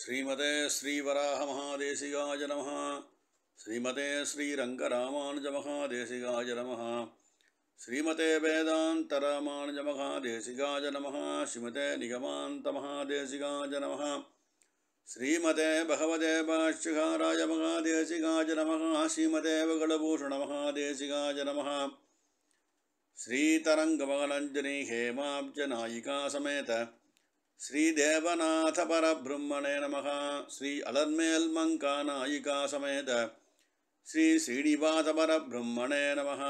श्रीमते श्रीवराहमहादेशिकाय नमः। श्रीमते श्रीरङ्गरामानुजमहादेशिकाय नमः। श्रीमते वेदान्तरामानुजमहादेशिकाय नमः। श्रीमते निगमान्तमहादेशिकाय नमः। श्रीमते भगवते भाष्यकाराय महादेशिकाय नमः। श्रीमते वगलभूषणमहादेशिकाय नमः। श्रीतरङ्गमगलञ्जनी हेमाब्जनायिका समेत श्रीदेवनाथ परब्रह्मणे नमः। श्री अलर्मेल मंका नायिका समेत श्री श्रीनिवास परब्रह्मणे नमः।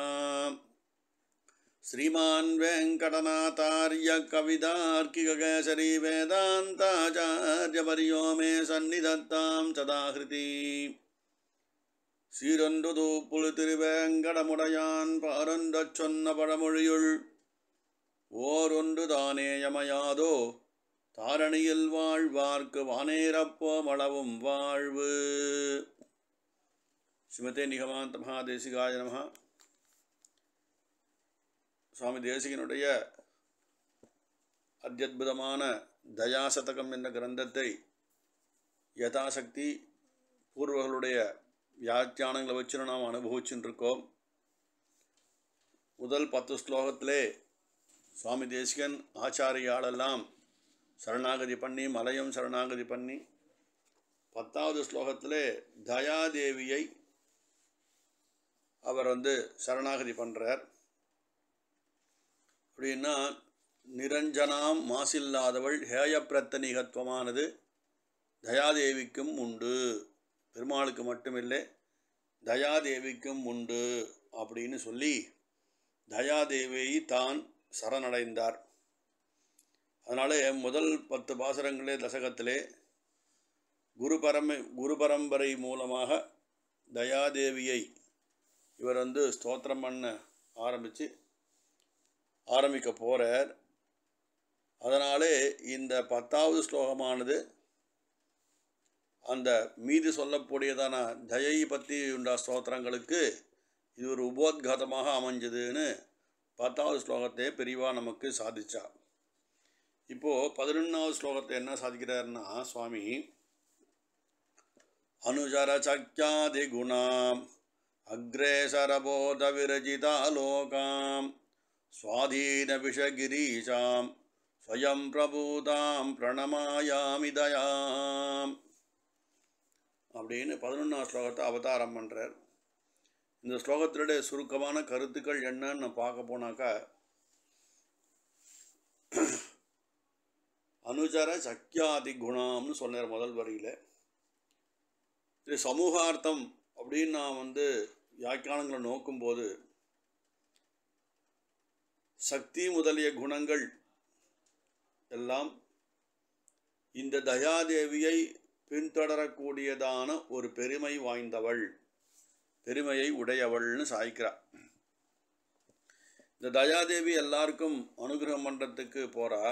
श्रीमान वेंकटनाथार्य कवितार्किककेसरी वेदांताचार्यवर्यो मे सन्निधत्तां सदाहृति। சீரொன்றுது புல் திருவேங்கடமுடையான் பாரொன்றச் சொன்ன பழமொழியுள் ஓரொன்று தானே யமயாதோ தாரணியில் வாழ்வார்க்கு வானேரப்போமளவும் வாழ்வு. ஸ்ரீமதே நிகமாந்த மகாதேசிகாய நமஹ. சுவாமி தேசிகனுடைய அத்யத்புதமான தயாசதகம் என்ற கிரந்தத்தை யதாசக்தி பூர்வர்களுடைய வியாக்கியானங்களை வச்சு நாம் அனுபவிச்சுட்டு இருக்கோம். முதல் 10 ஸ்லோகத்திலே சுவாமி தேசிகன் ஆச்சாரியாலெல்லாம் சரணாகதி பண்ணி மலையும் சரணாகதி பண்ணி 10வது ஸ்லோகத்திலே தயாதேவியை அவர் சரணாகதி பண்ணுறார். அப்படின்னா நிரஞ்சனாம் மாசில்லாதவள் ஹேயப்பிரத்தனிகத்துவமானது தயாதேவிக்கும் உண்டு, பெருமாளுக்கு மட்டுமில்லை தயாதேவிக்கும் உண்டு அப்படின்னு சொல்லி தயாதேவியை தான் சரணடைந்தார். அதனாலே முதல் 10 பாசுரங்களே தசகத்திலே குரு பரம்பரை மூலமாக தயாதேவியை இவர் ஸ்தோத்திரம் பண்ண ஆரம்பிக்க போகிறார். அதனாலே இந்த 10வது ஸ்லோகமானது அந்த மீது சொல்லக்கூடியதான தயை பற்றி உண்ட ஸ்தோத்திரங்களுக்கு இது ஒரு உபோத்காதமாக அமைஞ்சதுன்னு 10வது ஸ்லோகத்தை பெரிவா நமக்கு சாதிச்சா. இப்போது 11வது ஸ்லோகத்தை என்ன சாதிக்கிறாருன்னா சுவாமி அனுஜர சக்யாதி குணாம் அக்ரேசரபோத விரஜிதாலோகாம் சுவாதீன விஷகிரீஷாம் ஸ்வயம் பிரபூதாம் பிரணமாயாமி தயாம் அப்படின்னு 11வது ஸ்லோகத்தை அவதாரம் பண்ணுறார். இந்த ஸ்லோகத்தினுடைய சுருக்கமான கருத்துக்கள் என்னன்னு பார்க்க போனாக்கா அனுஜர சக்யாதி குணம்னு சொன்னார் முதல் வரியில். இது சமூகார்த்தம் அப்படின்னு நான் வியாக்கியானங்களை நோக்கும்போது சக்தி முதலிய குணங்கள் எல்லாம் இந்த தயாதேவியை பின்தொடரக்கூடியதான ஒரு பெருமை வாய்ந்தவள், பெருமையை உடையவள்னு சாய்க்கிறார். இந்த தயாதேவி எல்லாருக்கும் அனுகிரகம் பண்ணுறதுக்கு போகிறா.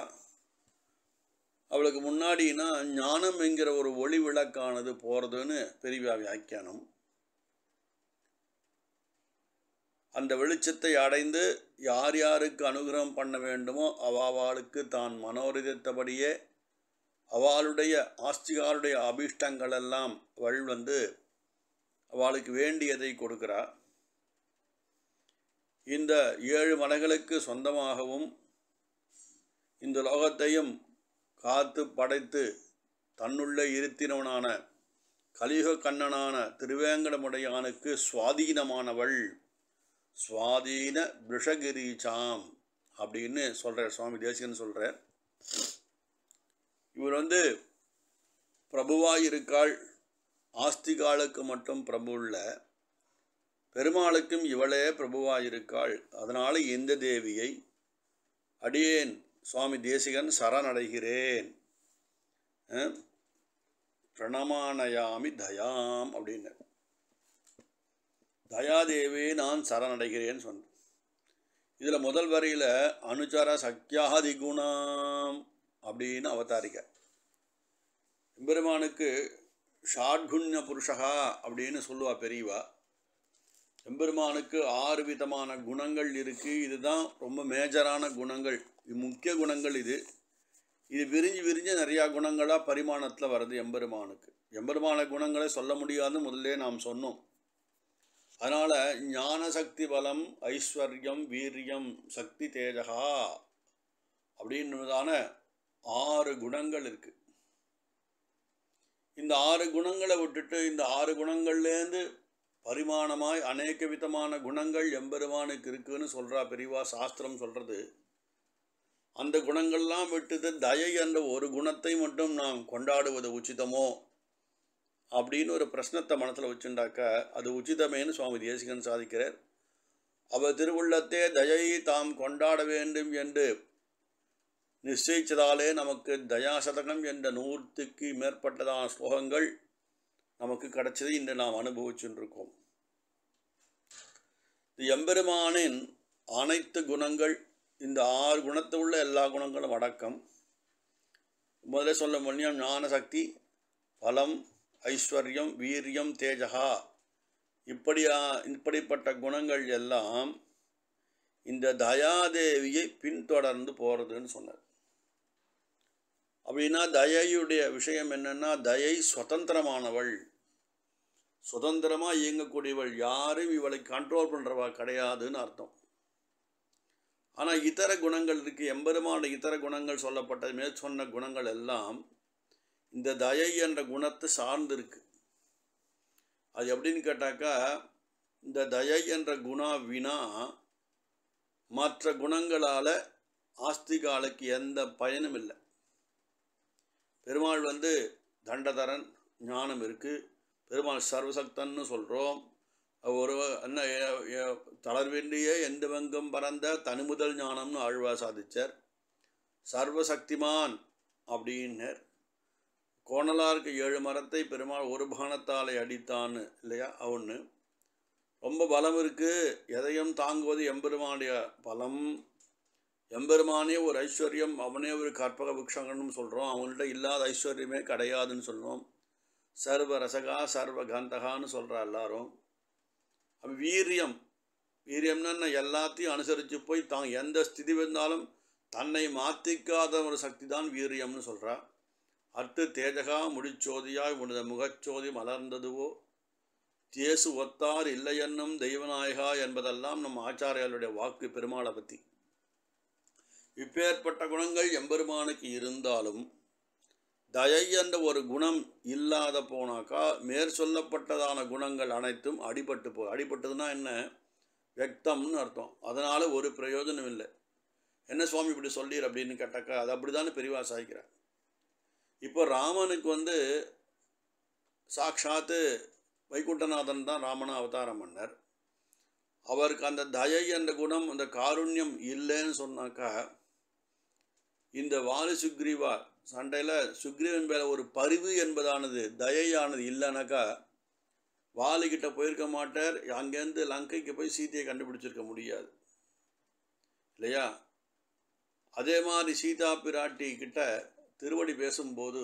அவளுக்கு முன்னாடினா ஞானம் என்கிற ஒரு ஒளி விளக்கானது போகிறதுன்னு பெரிய வியாக்கியானம். அந்த வெளிச்சத்தை அடைந்து யார் யாருக்கு அனுகிரகம் பண்ண வேண்டுமோ அவளுக்கு தான் மனோரதித்தபடியே அவளுடைய ஆஸ்திகாருடைய அபீஷ்டங்களெல்லாம் அவள் அவளுக்கு வேண்டியதை கொடுக்கிறா. இந்த 7 மலைகளுக்கு சொந்தமாகவும் இந்த லோகத்தையும் காத்து படைத்து தன்னுள்ளே இருத்தினவனான கலியுக கண்ணனான திருவேங்கடமுடையானுக்கு சுவாதீனமானவள், சுவாதீன விஷகிரீச்சாம் அப்படின்னு சொல்கிறார் சுவாமி தேசிகன் சொல்கிறார். இவர் பிரபுவாயிருக்காள். ஆஸ்திகாளுக்கு மட்டும் பிரபு இல்லை, பெருமாளுக்கும் இவளே பிரபுவாயிருக்காள். அதனால் இந்த தேவியை அடியேன் சுவாமி தேசிகன் சரணடைகிறேன், பிரணமானயாமி தயாம் அப்படின்னு தயாதேவி நான் சரணடைகிறேன்னு சொன்னேன். இதில் முதல் வரியில் அனுச்சர சக்யாதி குணாம் அப்படின்னு அவதாரிக்க. எம்பெருமானுக்கு ஷாட்குண்ய புருஷகா அப்படின்னு சொல்லுவா பெரியவா. எம்பெருமானுக்கு 6 விதமான குணங்கள் இருக்குது. இதுதான் ரொம்ப மேஜரான குணங்கள், முக்கிய குணங்கள். இது விரிஞ்சு விரிஞ்சு நிறையா குணங்களாக பரிமாணத்தில் வருது எம்பெருமானுக்கு. எம்பெருமான குணங்களை சொல்ல முடியாதுன்னு முதல்ல நாம் சொன்னோம். அதனால் ஞான சக்தி பலம் ஐஸ்வர்யம் வீரியம் சக்தி தேஜகா அப்படின்றதான 6 குணங்கள் இருக்குது. இந்த 6 குணங்களை விட்டுட்டு இந்த 6 குணங்கள்லேருந்து பரிமாணமாய் அநேக விதமான குணங்கள் எம்பெருமானுக்கு இருக்குன்னு சொல்கிறா பெரியவா. சாஸ்திரம் சொல்கிறது அந்த குணங்கள்லாம் விட்டுட்டு தயை என்ற ஒரு குணத்தை மட்டும் நாம் கொண்டாடுவது உச்சிதமோ அப்படின்னு ஒரு பிரശ്னத்தை மனசில் வச்சுட்டாக்க அது உச்சிதமேன்னு சுவாமி தேசிகன் சாதிக்கிறார். அவர் திருவுள்ளத்தே தயையை தாம் கொண்டாட வேண்டும் என்று நிச்சயிச்சதாலே நமக்கு தயாசதகம் என்ற 100க்கு மேற்பட்டதான ஸ்லோகங்கள் நமக்கு கிடைச்சது. இன்று நாம் அனுபவிச்சுருக்கோம். எம்பெருமானின் அனைத்து குணங்கள், இந்த 6 குணத்தை உள்ள எல்லா குணங்களும் அடக்கம். முதல்ல சொல்ல முடியும் ஞானசக்தி பலம் ஐஸ்வர்யம் வீரியம் தேஜகா இப்படிப்பட்ட குணங்கள் எல்லாம் இந்த தயாதேவியை பின்தொடர்ந்து போகிறதுன்னு சொன்னார். அப்படின்னா தயையுடைய விஷயம் என்னென்னா, தயை சுதந்திரமானவள், சுதந்திரமாக இயங்கக்கூடியவள், யாரும் இவளை கண்ட்ரோல் பண்ணுறவா கிடையாதுன்னு அர்த்தம். ஆனால் இதர குணங்கள் இருக்குது. எம்பெருமான இதர குணங்கள் சொல்லப்பட்ட மேற் சொன்ன குணங்கள் எல்லாம் இந்த தயை என்ற குணத்தை சார்ந்து இருக்கு. அது எப்படின்னு கேட்டாக்கா, இந்த தயை என்ற குணா வினா மற்ற குணங்களால் ஆஸ்திகாலுக்கு எந்த பயனும் இல்லை. பெருமாள் தண்டதரன், ஞானம் இருக்குது. பெருமாள் சர்வசக்தன்னு சொல்கிறோம். ஒரு என்ன தளர்வின்றியே எந்த வங்கம் பறந்த தனிமுதல் ஞானம்னு ஆழ்வா சாதிச்சார். சர்வசக்திமான் அப்படின்னர். கோணலாருக்கு 7 மரத்தை பெருமாள் ஒரு பானத்தாலே அடித்தான்னு இல்லையா? அவனு ரொம்ப பலம் இருக்குது. எதையும் தாங்குவது எம்பெருமானுடைய பலம். எம்பெருமானே ஒரு ஐஸ்வர்யம், அவனே ஒரு கற்பக விக்ஷங்கன்னு சொல்கிறோம். அவன்கிட்ட இல்லாத ஐஸ்வர்யமே கிடையாதுன்னு சொல்கிறோம். சர்வ ரசகா சர்வ கந்தகான்னு சொல்கிறா எல்லாரும். அப்போ வீரியம்னா எல்லாத்தையும் அனுசரித்து போய் தான் எந்த ஸ்திதி வந்தாலும் தன்னை மாற்றிக்காத ஒரு சக்தி தான் வீரியம்னு சொல்கிறா. அடுத்து தேஜகா முடிச்சோதியாய் உனது முகச்சோதி மலர்ந்ததுவோ தேசு ஒத்தார் இல்லையென்னும் தெய்வநாயகா என்பதெல்லாம் நம் ஆச்சாரியாளுடைய வாக்கு பெருமாளை பற்றி. இப்பேற்பட்ட குணங்கள் எம்பெருமானுக்கு இருந்தாலும் தயை என்ற ஒரு குணம் இல்லாத போனாக்கா மேற் சொல்லப்பட்டதான குணங்கள் அனைத்தும் அடிபட்டதுன்னா என்ன? வெக்தம்னு அர்த்தம். அதனால் ஒரு பிரயோஜனம் இல்லை. என்ன சுவாமி இப்படி சொல்லீர் அப்படின்னு கேட்டாக்கா, அது அப்படி தானே பெரியவா சாய்க்கிறார். இப்போ ராமனுக்கு சாட்சாத்து வைகுண்டநாதன் தான் ராமனா அவதாரம் பண்ணார். அவருக்கு அந்த தயை என்ற குணம், அந்த காருண்யம் இல்லைன்னு சொன்னாக்கா, இந்த வாலி சுக்ரீவா சண்டையில் சுக்ரீவன் மேலே ஒரு பரிவு என்பதானது தயையானது இல்லைனாக்கா வாலிக்கிட்ட போயிருக்க மாட்டார். அங்கேருந்து லங்கைக்கு போய் சீதையை கண்டுபிடிச்சிருக்க முடியாது இல்லையா? அதே மாதிரி சீதா பிராட்டி கிட்ட திருவடி பேசும்போது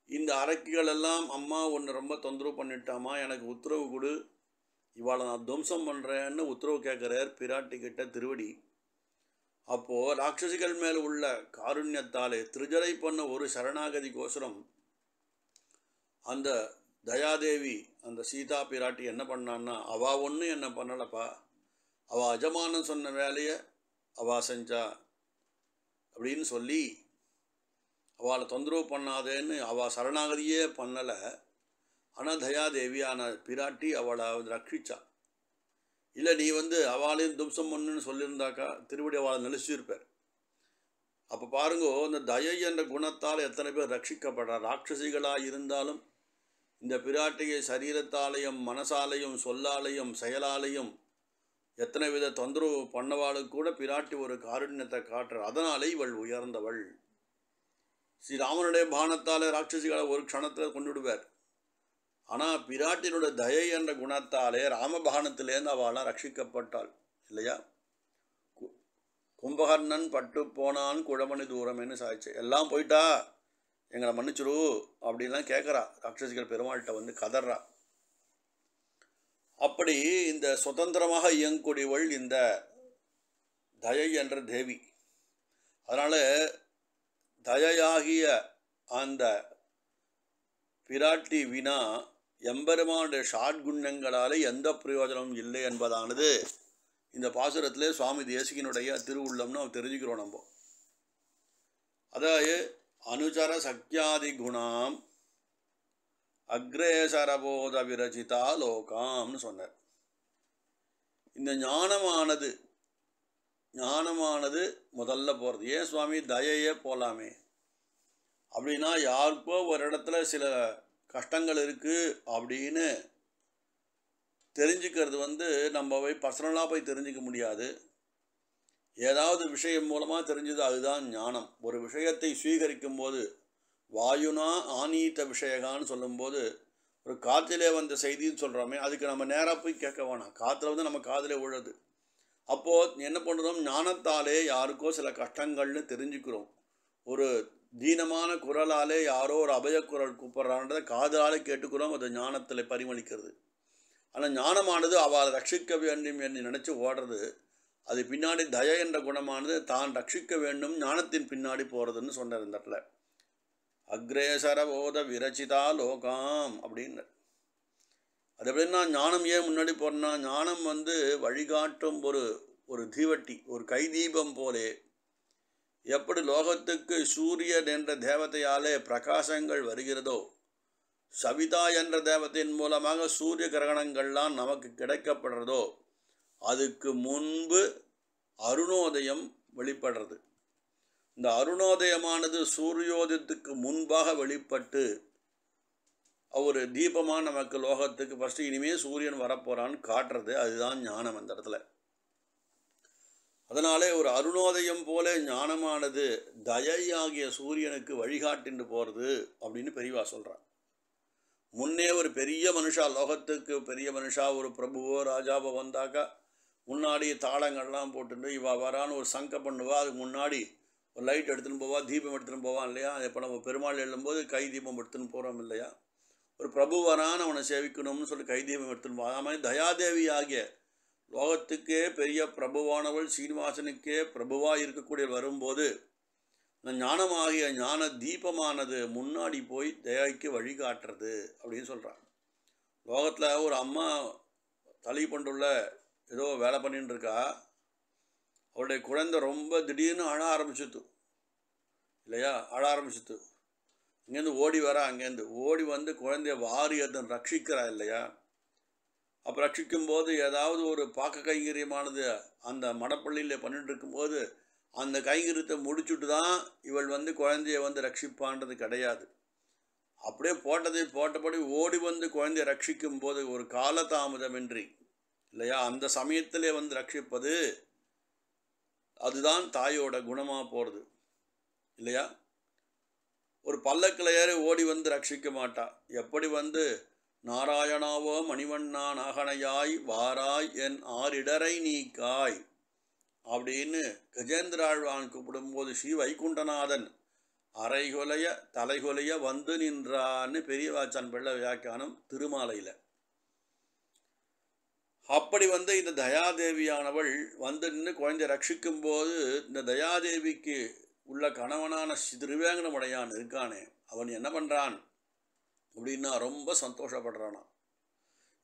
இந்த அரக்கிகள் எல்லாம், அம்மா ஒன்று ரொம்ப தொந்தரவு பண்ணிட்டாமா, எனக்கு உத்தரவு கொடு, இவாளை நான் துவம்சம் பண்ணுறேன்னு உத்தரவு கேட்குறார் பிராட்டி கிட்ட திருவடி. அப்போது ராட்சசிகள் மேல் உள்ள காருண்யத்தாலே திருஜரை பண்ண ஒரு சரணாகதி கோசரம் அந்த தயாதேவி அந்த சீதா பிராட்டி என்ன பண்ணான்னா, அவள் ஒன்றும் என்ன பண்ணலப்பா, அவள் அஜமானன் சொன்ன வேலையை அவள் செஞ்சா அப்படின்னு சொல்லி அவளை தொந்தரவு பண்ணாதேன்னு அவள் சரணாகதியே பண்ணலை. ஆனால் தயாதேவியான பிராட்டி அவளை ரட்சிச்சா. இல்லை நீ அவளையும் தும்சம் பண்ணுன்னு சொல்லியிருந்தாக்கா திருவடி அவளை நெலிச்சிருப்பார். அப்போ பாருங்கோ, இந்த தயை என்ற குணத்தால் எத்தனை பேர் ரட்சிக்கப்படுறா. ராட்சசிகளாக இருந்தாலும் இந்த பிராட்டியை சரீரத்தாலையும் மனசாலையும் சொல்லாலையும் செயலாலையும் எத்தனை வித தொந்தரவு பண்ணவாளுக்கு கூட பிராட்டி ஒரு காருண்யத்தை காட்டுறார். அதனாலே இவள் உயர்ந்தவள். ஸ்ரீராமனுடைய பானத்தால் ராட்சசிகளை ஒரு க்ஷணத்தில் கொண்டுடுவார். ஆனால் பிராட்டினுடைய தயை என்ற குணத்தாலே ராமபானத்திலேருந்து அவளாம் ரட்சிக்கப்பட்டாள் இல்லையா? கும்பகர்ணன் பட்டு போனான் குழமணி தூரம்னு சாய்ச்சி, எல்லாம் போயிட்டா எங்களை மன்னிச்சிரு அப்படின்லாம் கேட்குறா. ராட்சசிகள் பெருமாள்கிட்ட கதறா. அப்படி இந்த சுதந்திரமாக இயங்கக்கூடியவள் இந்த தயை என்ற தேவி. அதனால் தயையாகிய அந்த பிராட்டி வினா எம்பெருமானுடைய ஷாட்குண்ணங்களால் எந்த பிரயோஜனமும் இல்லை என்பதானது இந்த பாசுரத்திலே சுவாமி தேசிகனுடைய திருவுள்ளம்னு நம்ம தெரிஞ்சுக்கிறோம். நம்ம அதாவது அனுச்சர சக்தியாதி குணாம் அக்ரேசரபோத விரச்சிதா லோகாம்னு சொன்னார். இந்த ஞானமானது முதல்ல போகிறது. ஏன் சுவாமி தயையே போகலாமே அப்படின்னா, யாருக்கோ ஒரு இடத்துல சில கஷ்டங்கள் இருக்குது அப்படின்னு தெரிஞ்சுக்கிறது நம்ம போய் பர்சனலாக போய் தெரிஞ்சிக்க முடியாது. ஏதாவது விஷயம் மூலமாக தெரிஞ்சது, அதுதான் ஞானம். ஒரு விஷயத்தை ஸ்வீகரிக்கும் போது வாயுனா ஆனீத்த விஷயகான்னு சொல்லும்போது, ஒரு காற்றிலே வந்த செய்தின்னு சொல்கிறோமே, அதுக்கு நம்ம நேராக போய் கேட்க வேணாம். காற்றுல நம்ம காதிலே விழுது. அப்போது என்ன பண்ணுறோம், ஞானத்தாலே யாருக்கோ சில கஷ்டங்கள்னு தெரிஞ்சுக்கிறோம். ஒரு தீனமான குரலாலே யாரோ ஒரு அபயக்குரல் கூப்பிட்றான்றதை காதாலே கேட்டுக்கிறோம். அது ஞானத்தில் பரிமளிக்கிறது. ஆனால் ஞானமானது அவளை ரட்சிக்க வேண்டும் என்று நினச்சி ஓடுறது. அது பின்னாடி தய என்ற குணமானது தான் ரட்சிக்க வேண்டும் ஞானத்தின் பின்னாடி போகிறதுன்னு சொன்னார் இந்த இடத்துல. அக்ரேசரபோத விரச்சிதா லோகாம் அப்படின்னு. அது எப்படின்னா, ஞானம் ஏன் முன்னாடி போகிறேன்னா, ஞானம் வழிகாட்டும் ஒரு தீவட்டி, ஒரு கைதீபம் போலே. எப்படி லோகத்துக்கு சூரியன் என்ற தேவதையாலே பிரகாசங்கள் வருகிறதோ, சவிதா என்ற தேவதையின் மூலமாக சூரிய கிரகணங்கள்லாம் நமக்கு கிடைக்கப்படுறதோ, அதுக்கு முன்பு அருணோதயம் வெளிப்படுறது. இந்த அருணோதயமானது சூரியோதயத்துக்கு முன்பாக வெளிப்பட்டு ஒரு தீபமாக நமக்கு லோகத்துக்கு ஃபஸ்ட்டு இனிமேல் சூரியன் வரப்போகிறான்னு காட்டுறது. அதுதான் ஞானம் அந்த இடத்துல. அதனாலே ஒரு அருணோதயம் போல ஞானமானது தயையாகிய சூரியனுக்கு வழிகாட்டின்னு போகிறது அப்படின்னு பெரியவா சொல்கிறார். முன்னே ஒரு பெரிய மனுஷா, லோகத்துக்கு பெரிய மனுஷா, ஒரு பிரபுவோ ராஜாவோ வந்தாக்கா முன்னாடி தாளங்கள்லாம் போட்டுட்டு இவா வரான்னு ஒரு சங்க பண்ணுவா. அதுக்கு முன்னாடி ஒரு லைட் எடுத்துன்னு போவா, தீபம் எடுத்துன்னு போவான் இல்லையா. இப்போ நம்ம பெருமாள் எழும்போது கை தீபம் எடுத்துன்னு போகிறோம் இல்லையா. ஒரு பிரபு வரான்னு அவனை சேவிக்கணும்னு சொல்லி கை தீபம் எடுத்துன்னு போவான். அது மாதிரி தயாதேவி ஆகிய லோகத்துக்கே பெரிய பிரபுவானவள் சீனிவாசனுக்கே பிரபுவாக இருக்கக்கூடிய வரும்போது இந்த ஞானமாகிய ஞான தீபமானது முன்னாடி போய் தயாய்க்கு வழிகாட்டுறது அப்படின்னு சொல்கிறான். லோகத்தில் ஒரு அம்மா தலை கொண்டுள்ள ஏதோ வேலை பண்ணின்னு இருக்கா. அவருடைய குழந்தை ரொம்ப திடீர்னு அழ ஆரம்பிச்சுது இல்லையா. அழ ஆரம்பிச்சுது. இங்கேருந்து ஓடி வர, அங்கேருந்து ஓடி குழந்தைய வாரி அதன் ரட்சிக்கிறா இல்லையா. அப்போ ரட்சிக்கும்போது ஏதாவது ஒரு பாக்க கைங்கரியமானது அந்த மடப்பள்ளியில் பண்ணிட்டு இருக்கும்போது அந்த கைங்கரியத்தை முடிச்சுட்டு தான் இவள் குழந்தைய ரட்சிப்பான்றது கிடையாது. அப்படியே போட்டபடி ஓடி குழந்தைய ரட்சிக்கும் போது ஒரு காலதாமதமின்றி இல்லையா, அந்த சமயத்திலே ரட்சிப்பது அதுதான் தாயோட குணமாக போகிறது இல்லையா. ஒரு பல்லக்கில் ஏறி ஓடி ரட்சிக்க மாட்டா. எப்படி நாராயணாவோ மணிவண்ணா நாகனையாய் வாராய் என் ஆரிடரை நீக்காய் அப்படின்னு கஜேந்திராழ்வான் கூப்பிடும்போது ஸ்ரீ வைகுண்டநாதன் அரைகுலைய தலைகுலைய நின்றான்னு பெரியவாச்சான் பிள்ளை வியாக்கியானம் திருமாலையில். அப்படி இந்த தயாதேவியானவள் நின்று குழந்தை ரட்சிக்கும்போது இந்த தயாதேவிக்கு உள்ள கணவனான திருவேங்கடமுடையான் இருக்கானே, அவன் என்ன பண்ணுறான் அப்படின்னா ரொம்ப சந்தோஷப்படுறானா.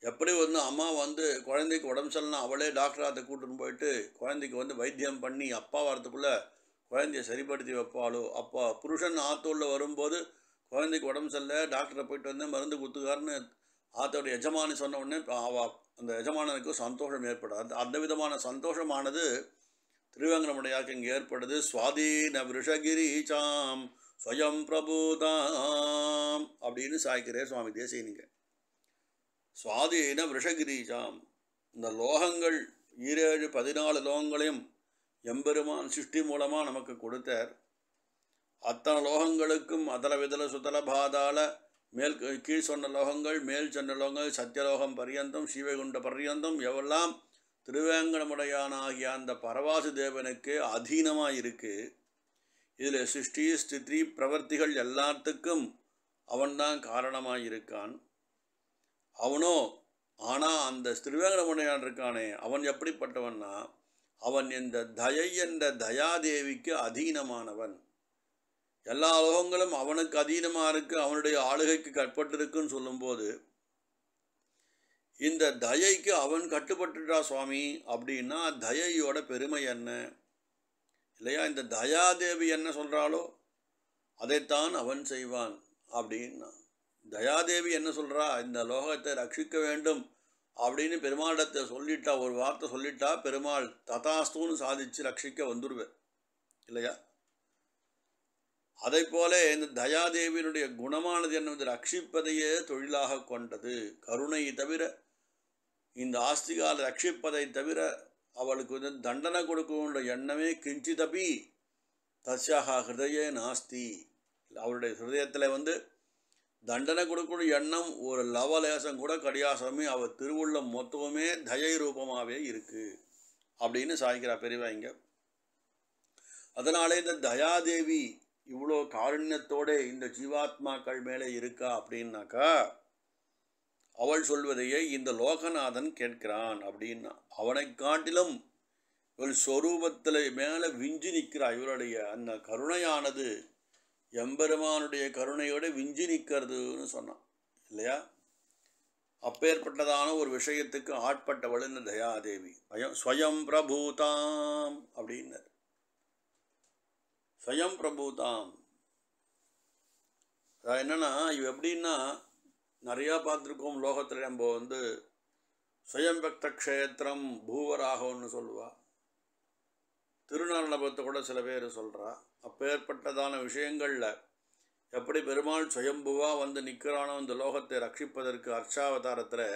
எப்படி அம்மா குழந்தைக்கு உடம்பு சரியில்லைனா அவளே டாக்டராக கூட்டின்னு போயிட்டு குழந்தைக்கு வைத்தியம் பண்ணி அப்பா வரத்துக்குள்ளே குழந்தைய சரிப்படுத்தி வைப்பாளோ, அப்போ புருஷன் ஆத்தோள்ள வரும்போது குழந்தைக்கு உடம்பு சரியில்லை டாக்டரை போயிட்டு மருந்து கொடுத்துக்காருன்னு ஆத்தோட எஜமானி சொன்ன உடனே அந்த எஜமானனுக்கு சந்தோஷம் ஏற்படாது. அந்த விதமான சந்தோஷமானது திருவேங்கடமுடையாருக்கு இங்கே ஏற்படுது. சுவாதீன விஷகிரீச்சாம் ஸ்வயம் பிரபுதாம் அப்படின்னு சாய்க்கிறே சுவாமி தேசிகனிங்க. சுவாதீன விஷகிரீச்சாம், இந்த லோகங்கள் 14 லோகங்களையும் எம்பெருமான் சிருஷ்டி மூலமாக நமக்கு கொடுத்தார். அத்தனை லோகங்களுக்கும் அதல விதல சுதல பாதாள மேல் கீழ் சொன்ன லோகங்கள், மேல் சொன்ன லோகங்கள், சத்தியலோகம் பர்யந்தம், ஸ்ரீவைகுண்ட பர்யந்தம் எவெல்லாம் திருவேங்கடமுடையானாகிய அந்த பரவாசு தேவனுக்கு அதீனமாக இருக்குது. இதில் சிருஷ்டி ஸ்திதி பிரவர்த்திகள் எல்லாத்துக்கும் அவன்தான் காரணமாக இருக்கான். அவனோ ஆனால் அந்த திருவேங்கடமுடையான் இருக்கானே, அவன் எப்படிப்பட்டவன்னா அவன் இந்த தயை என்ற தயாதேவிக்கு அதீனமானவன். எல்லா லோகங்களும் அவனுக்கு அதீனமாக இருக்கு, அவனுடைய ஆளுகைக்கு கட்பட்டிருக்குன்னு சொல்லும்போது இந்த தயைக்கு அவன் கட்டுப்பட்டுட்டா சுவாமி அப்படின்னா தயையோட பெருமை என்ன இல்லையா? இந்த தயாதேவி என்ன சொல்கிறாளோ அதைத்தான் அவன் செய்வான் அப்படின்னா. தயாதேவி என்ன சொல்கிறா? இந்த லோகத்தை ரட்சிக்க வேண்டும் அப்படின்னு பெருமாளிடத்தை சொல்லிட்டா, ஒரு வார்த்தை சொல்லிட்டா பெருமாள் ததாஸ்தூன்னு சாதிச்சு ரட்சிக்க வந்துடுவேன் இல்லையா? அதை போல இந்த தயாதேவியினுடைய குணமானது என்னது? ரட்சிப்பதையே தொழிலாக கொண்டது. கருணை தவிர, இந்த ஆஸ்திகால் ரட்சிப்பதை தவிர அவளுக்கு வந்து தண்டனை கொடுக்கணுன்ற எண்ணமே கிஞ்சிதபி தஸ்யாக ஹிருதயே நாஸ்தி. அவளுடைய ஹிருதயத்தில் வந்து தண்டனை கொடுக்கணும் எண்ணம் ஒரு லவலேசம் கூட கிடையாசமே. அவள் திருவுள்ளம் மொத்தமே தயை ரூபமாகவே இருக்கு அப்படின்னு சாய்க்கிறா பெரியவாங்க. அதனாலே இந்த தயாதேவி இவ்வளோ காருண்யத்தோடு இந்த ஜீவாத்மாக்கள் மேலே இருக்கா அப்படின்னாக்கா அவள் சொல்வதையே இந்த லோகநாதன் கேட்கிறான் அப்படின்னா. அவனை காட்டிலும் இவள் ஸ்வரூபத்தில் மேலே விஞ்சி நிற்கிறா. இவளுடைய அந்த கருணையானது எம்பெருமானுடைய கருணையோடு விஞ்சி நிற்கிறதுன்னு சொன்னான் இல்லையா? அப்பேற்பட்டதான ஒரு விஷயத்துக்கு ஆட்பட்டவள் இந்த தயாதேவி. ஸ்வயம் பிரபூதாம் அப்படின்னர். ஸ்வயம் பிரபூதாம் அது என்னன்னா, இவ எப்படின்னா நிறையா பார்த்துருக்கோம் லோகத்தில். நம்ம வந்து ஸ்வயம் பக்த க்ஷேத்திரம் பூவராகம்னு சொல்லுவா. திருநாரணபத்தை கூட சில பேர் சொல்கிறா. அப்பேற்பட்டதான விஷயங்களில் எப்படி பெருமாள் சுயம்புவா வந்து நிற்கிறானோ இந்த லோகத்தை ரட்சிப்பதற்கு அர்ச்சாவதாரத்தில்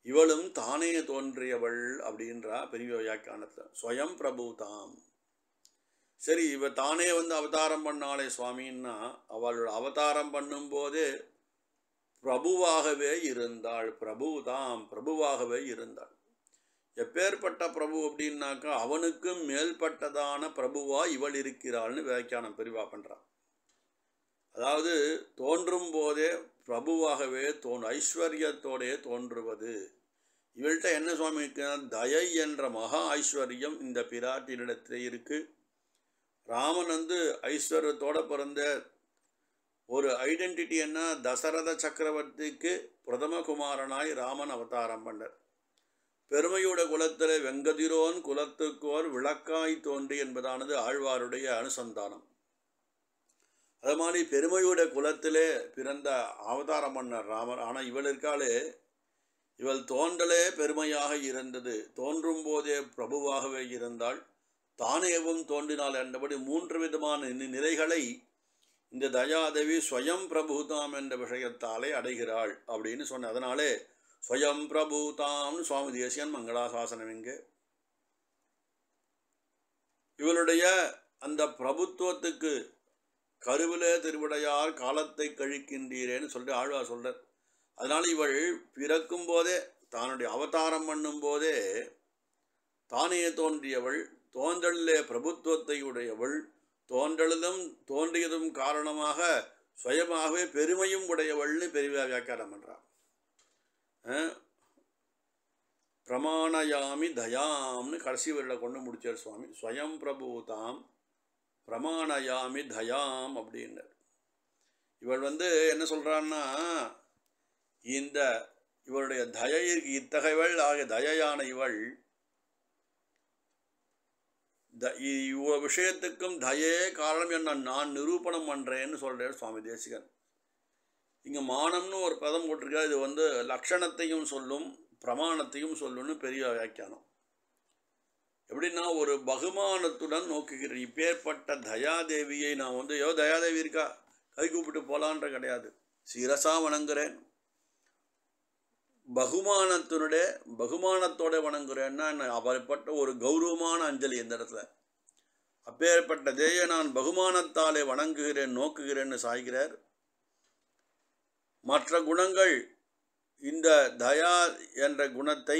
இவளும் தானே தோன்றியவள் அப்படின்றா பெரிய வியாக்கியானத்தில். ஸ்வயம் பிரபூதாம். சரி, இவ தானே வந்து அவதாரம் பண்ணாளே சுவாமின்னா, அவள் அவதாரம் பண்ணும்போதே பிரபுவாகவே இருந்தாள். பிரபுதாம், பிரபுவாகவே இருந்தாள். எப்பேற்பட்ட பிரபு அப்படின்னாக்கா அவனுக்கும் மேல்பட்டதான பிரபுவா இவள் இருக்கிறாள்னு வியாக்கியானம் பெரிவா பண்ணுறான். அதாவது தோன்றும் போதே பிரபுவாகவே ஐஸ்வர்யத்தோடே தோன்றுவது. இவள்கிட்ட என்ன சுவாமி இருக்குன்னா தயை என்ற மகா ஐஸ்வர்யம் இந்த பிராட்டினிடத்தில் இருக்குது. ராமன் வந்து ஐஸ்வர்யத்தோடு பிறந்த ஒரு ஐடென்டிட்டி என்ன? தசரத சக்கரவர்த்திக்கு பிரதம குமாரனாய் ராமன் அவதாரம் பண்ணார். பெருமையுடைய குலத்தில் வெங்கதிரோன் குலத்துக்கோர் விளக்காய் தோன்றி என்பதானது ஆழ்வாருடைய அனுசந்தானம். அது மாதிரி பெருமையுடைய குலத்திலே பிறந்த அவதாரம் பண்ணார் ராமர். ஆனால் இவள் இருக்காளே, இவள் தோன்றலே பெருமையாக இருந்தது. தோன்றும் போதே பிரபுவாகவே இருந்தாள். தானேவும் தோன்றினாள் என்றபடி 3 விதமான நிலைகளை இந்த தயாதேவி ஸ்வயம் பிரபூதாம் என்ற விஷயத்தாலே அடைகிறாள் அப்படின்னு சொன்ன. அதனாலே ஸ்வயம் பிரபூதாம்னு சுவாமி தேசிகன் மங்களாசாசனம் இங்கே. இவளுடைய அந்த பிரபுத்துவத்துக்கு கருவிலே திருவிடையார் காலத்தை கழிக்கின்றீரேன்னு சொல்லிட்டு ஆழ்வார் சொல்கிறார். அதனால் இவள் பிறக்கும் போதே தானுடைய அவதாரம் பண்ணும் போதே தானே தோன்றியவள், தோன்றலிலே பிரபுத்துவத்தை உடையவள், தோன்றலும் தோன்றியதும் காரணமாக சுயமாகவே பெருமையும் உடையவள்னு பெரிய வியாக்கியானம் பண்ணுறார். பிரமாணயாமி தயாம்னு கடைசி வரியில் கொண்டு முடிச்சார் சுவாமி. ஸ்வயம் பிரபூதாம் பிரமாணயாமி தயாம் அப்படின்னர். இவள் வந்து என்ன சொல்கிறான்னா, இந்த இவளுடைய தயைக்கு இத்தகையவள் ஆகிய தயையான இவள் இவ்வளோ விஷயத்துக்கும் தயே காரணம் என்ன நான் நிரூபணம் பண்ணுறேன்னு சொல்கிறார் சுவாமி தேசிகன். இங்கே மானம்னு ஒரு பதம் போட்டிருக்கா. இது வந்து லக்ஷணத்தையும் சொல்லும் பிரமாணத்தையும் சொல்லும்னு பெரிய வியாக்கியானம். எப்படின்னா ஒரு பகுமானத்துடன் நோக்குகிறேன். இப்பேற்பட்ட தயாதேவியை நான் வந்து தயாதேவி இருக்கா கை கூப்பிட்டு போகலான்ற கிடையாது, சிரசா வணங்குறேன். பகுமானத்தோட வணங்குறேன்னா அவரைப்பட்ட ஒரு கௌரவமான அஞ்சலி இந்த இடத்துல. அப்பேற்பட்ட தேயை நான் பகுமானத்தாலே வணங்குகிறேன், நோக்குகிறேன்னு சாய்கிறார். மற்ற குணங்கள் இந்த தயா என்ற குணத்தை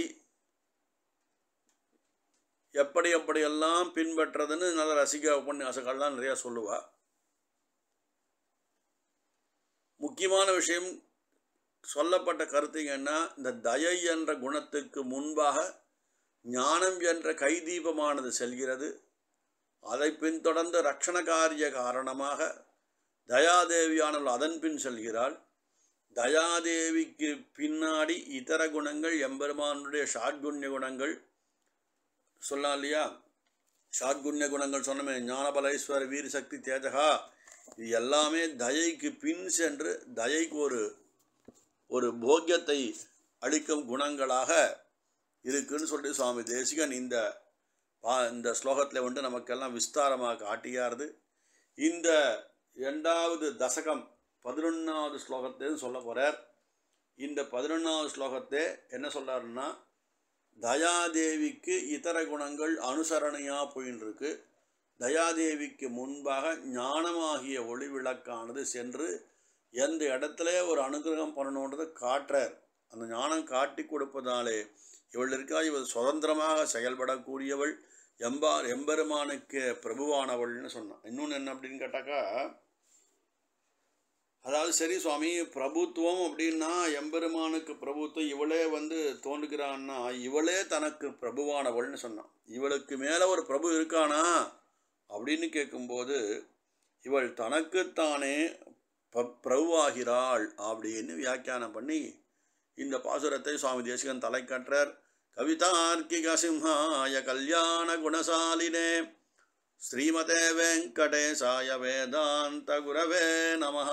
எப்படியெல்லாம் பின்பற்றதுன்னு நல்ல ரசிக உபன்யாசங்கள்லாம் நிறையா சொல்லுவா. முக்கியமான விஷயம் சொல்லப்பட்ட கருத்துங்கன்னா, இந்த தயை என்ற குணத்துக்கு முன்பாக ஞானம் என்ற கைதீபமானது செல்கிறது. அதை பின்தொடர்ந்து ரக்ஷண காரிய காரணமாக தயாதேவியானவள் அதன் பின் செல்கிறாள். தயாதேவிக்கு பின்னாடி இதர குணங்கள் எம்பெருமானுடைய ஷாட்குண்ய குணங்கள் சொல்லலாம் இல்லையா? ஷாட்குண்ய குணங்கள் சொன்னமே, ஞானபலேஸ்வர வீரசக்தி தேஜகா, இது எல்லாமே தயைக்கு பின் சென்று தயைக்கு ஒரு போக்கியத்தை அளிக்கும் குணங்களாக இருக்குன்னு சொல்லிட்டு சுவாமி தேசிகன் இந்த ஸ்லோகத்தில் வந்து நமக்கெல்லாம் விஸ்தாரமாக காட்டியாருது. இந்த 2வது தசகம் 11வது ஸ்லோகத்தையும் சொல்ல போகிறார். இந்த 11வது ஸ்லோகத்தை என்ன சொல்கிறாருன்னா, தயாதேவிக்கு இதர குணங்கள் அனுசரணையாக போயின்னு இருக்கு. தயாதேவிக்கு முன்பாக ஞானமாகிய ஒளி விளக்கானது சென்று எந்த இடத்துல ஒரு அனுகிரகம் பண்ணணுன்றதை காட்டுறார். அந்த ஞானம் காட்டி கொடுப்பதாலே இவள் இருக்கா, இவள் சுதந்திரமாக செயல்படக்கூடியவள், எம்பெருமானுக்கு பிரபுவானவள்னு சொன்னான். இன்னொன்று என்ன அப்படின்னு கேட்டாக்கா, அதாவது சரி சுவாமி, பிரபுத்துவம் அப்படின்னா எம்பெருமானுக்கு பிரபுத்துவம் இவளே வந்து தோன்றுகிறான்னா இவளே தனக்கு பிரபுவானவள்னு சொன்னான். இவளுக்கு மேலே ஒரு பிரபு இருக்கானா அப்படின்னு கேட்கும்போது இவள் தனக்குத்தானே பிரபுவாகிறாள் அப்படின்னு வியாக்கியானம் பண்ணி இந்த பாசுரத்தை சுவாமி தேசிகன் தலை கற்றார். கவிதார்க்கிக சிம்ஹாய கல்யாண குணசாலினே ஸ்ரீமதே வெங்கடேசாய வேதாந்த குரவே நமஹ.